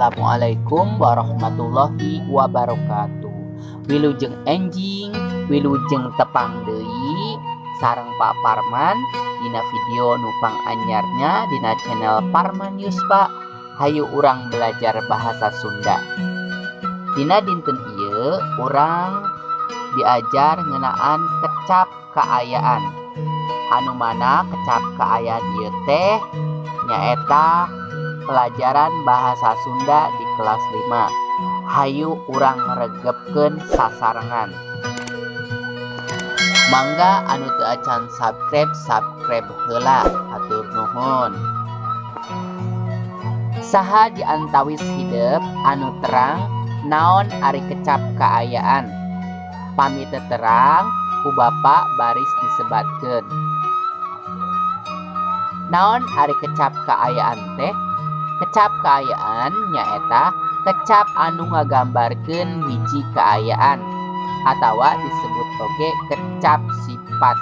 Assalamualaikum warahmatullahi wabarakatuh. Wilujeng enjing, wilujeng tepang deui sareng Pak Parman dina video nupang anyarnya dina channel Parman News Pak. Hayu urang belajar bahasa Sunda. Dina dinten ieu urang diajar ngeunaan kecap kaayaan. Anu mana kecap kaayaan ieu teh nyaeta pelajaran bahasa Sunda di kelas 5. Hayu urang ngregepkeun sasarengan. Mangga anu teu acan subscribe heula, hatur nuhun. Saha di antawis hideup anu terang naon ari kecap kaayaan? Pami teu terang ku Bapak baris disebatkeun. Naon ari kecap kaayaan teh? Kecap kaayaan nyaeta kecap anu ngagambarkeun hiji kaayaan atawa disebut oge kecap sifat.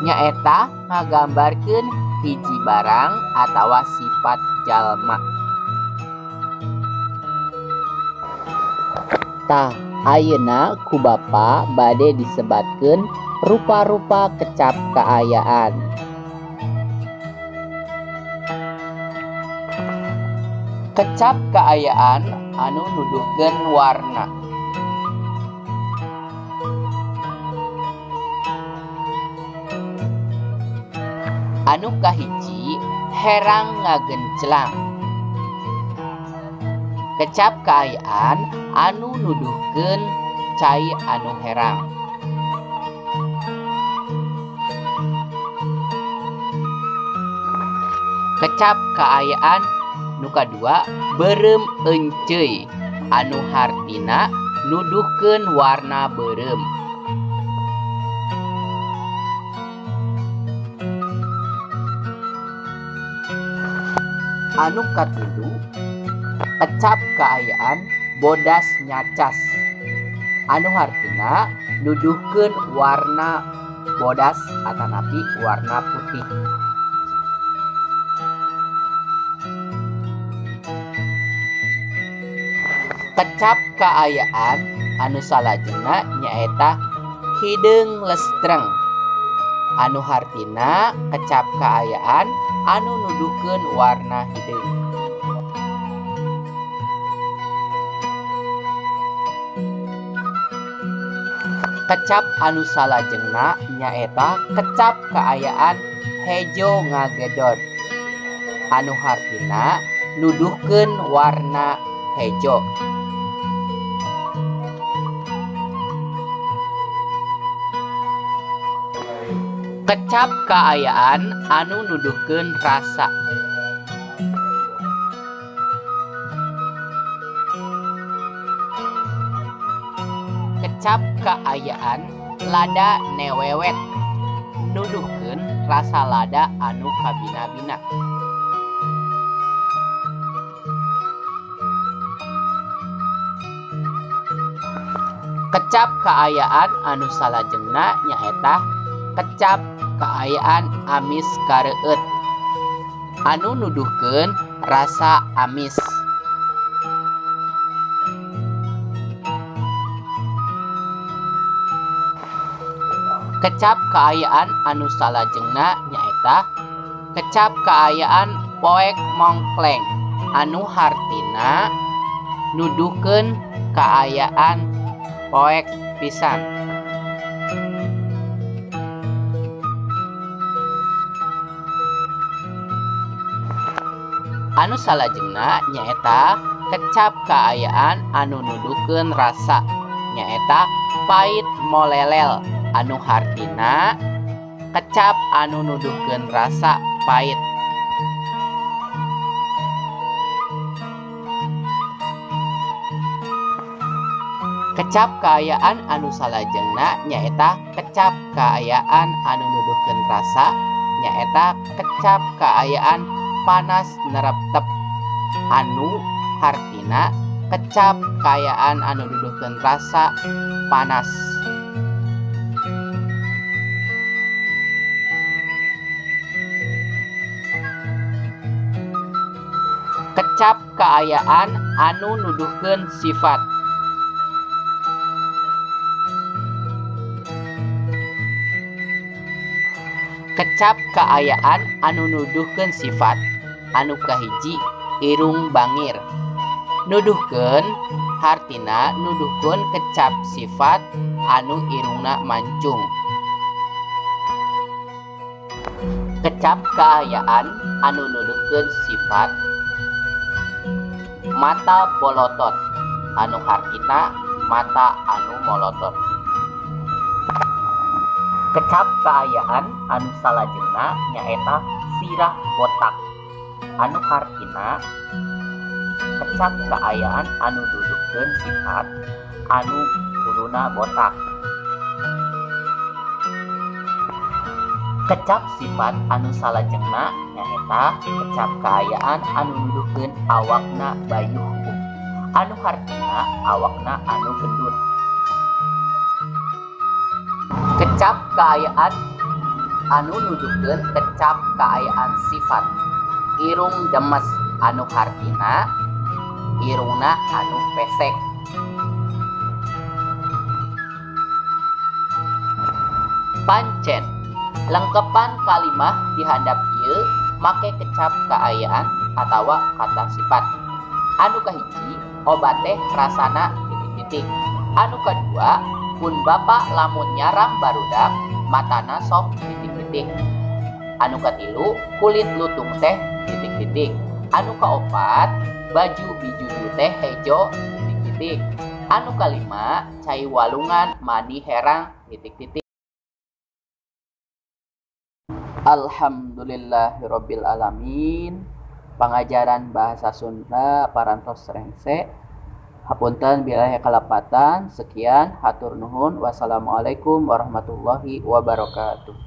Nyaeta ngagambarkeun hiji barang atawa sifat jalma. Tah ayeuna ku Bapa bade disebatkeun rupa-rupa kecap kaayaan. Kecap kaayaan anu nuduhkeun warna. Anu kahiji herang ngagenclang. Kecap kaayaan anu nuduhkeun cai anu herang. Kecap kaayaan nu kadua beureum eunceuy anu hartina nuduhkeun warna beureum. Anu katilu kecap kaayaan bodas nyacas anu hartina nuduhkeun warna bodas atanapi warna putih. Kecap kaayaan anu salajengna nyaeta hideung lestreng anu hartina kecap kaayaan anu nuduhkeun warna hideung. Kecap anu salajengna nyaeta kecap kaayaan hejo ngagedod anu hartina nuduhkeun warna hejo. Kecap kaayaan anu nuduhkeun rasa. Kecap kaayaan lada newewet nuduhkeun rasa lada anu kabina-bina. Kecap kaayaan anu salajengna nyaeta kecap kaayaan amis kareueut anu nuduhkeun rasa amis. Kecap kaayaan anu salajengna nyaeta kecap kaayaan poek mongkleng anu hartina nuduhkeun kaayaan poek pisan. Anu salajengna nyaeta kecap kaayaan anu nuduhkeun rasa nyaeta pait molelel anu hartina kecap anu nuduhkeun rasa pait. Kecap kaayaan anu salajengna nyaeta kecap kaayaan anu nuduhkeun rasa nyaeta kecap kaayaan panas nereptep anu hartina kecap kaayaan anu nuduhkeun rasa panas. Kecap kaayaan anu nuduhkeun sifat. Kecap kaayaan anu nuduhkeun sifat. Anu kahiji irung bangir. Nuduhkeun hartina nuduhkeun kecap sifat anu irungna mancung. Kecap kaayaan anu nuduhkeun sifat mata bolotot. Anu hartina mata anu molotot. Kecap kaayaan anu salajengna nyaeta sirah botak. Anu hartina kecap kaayaan anu nuduhkeun sifat anu uluna botak. Kecap sifat anu salajengna nyaeta kecap kaayaan anu nuduhkeun awakna bayuh. Anu hartina awakna anu gendut. Kecap kaayaan anu nuduhkeun kecap kaayaan sifat irung demes. Anu hartina irungna anu pesek. Pancen lengkepan kalimah di handap ieu make kecap kaayaan atawa kata sifat. Anu kahiji obat teh rasana titik-titik. Anu kadua kun bapa lamun nyaram barudak matana sok titik-titik. Anu katilu kulit lutung teh titik-titik. Anu kaopat baju bijudu teh hejo titik-titik. Anu kalima cai walungan mani herang titik-titik. Alhamdulillahirabbil alamin. Pengajaran bahasa Sunda parantos rengse. Hapunten bila kalapatan. Sekian, hatur nuhun. Wassalamualaikum warahmatullahi wabarakatuh.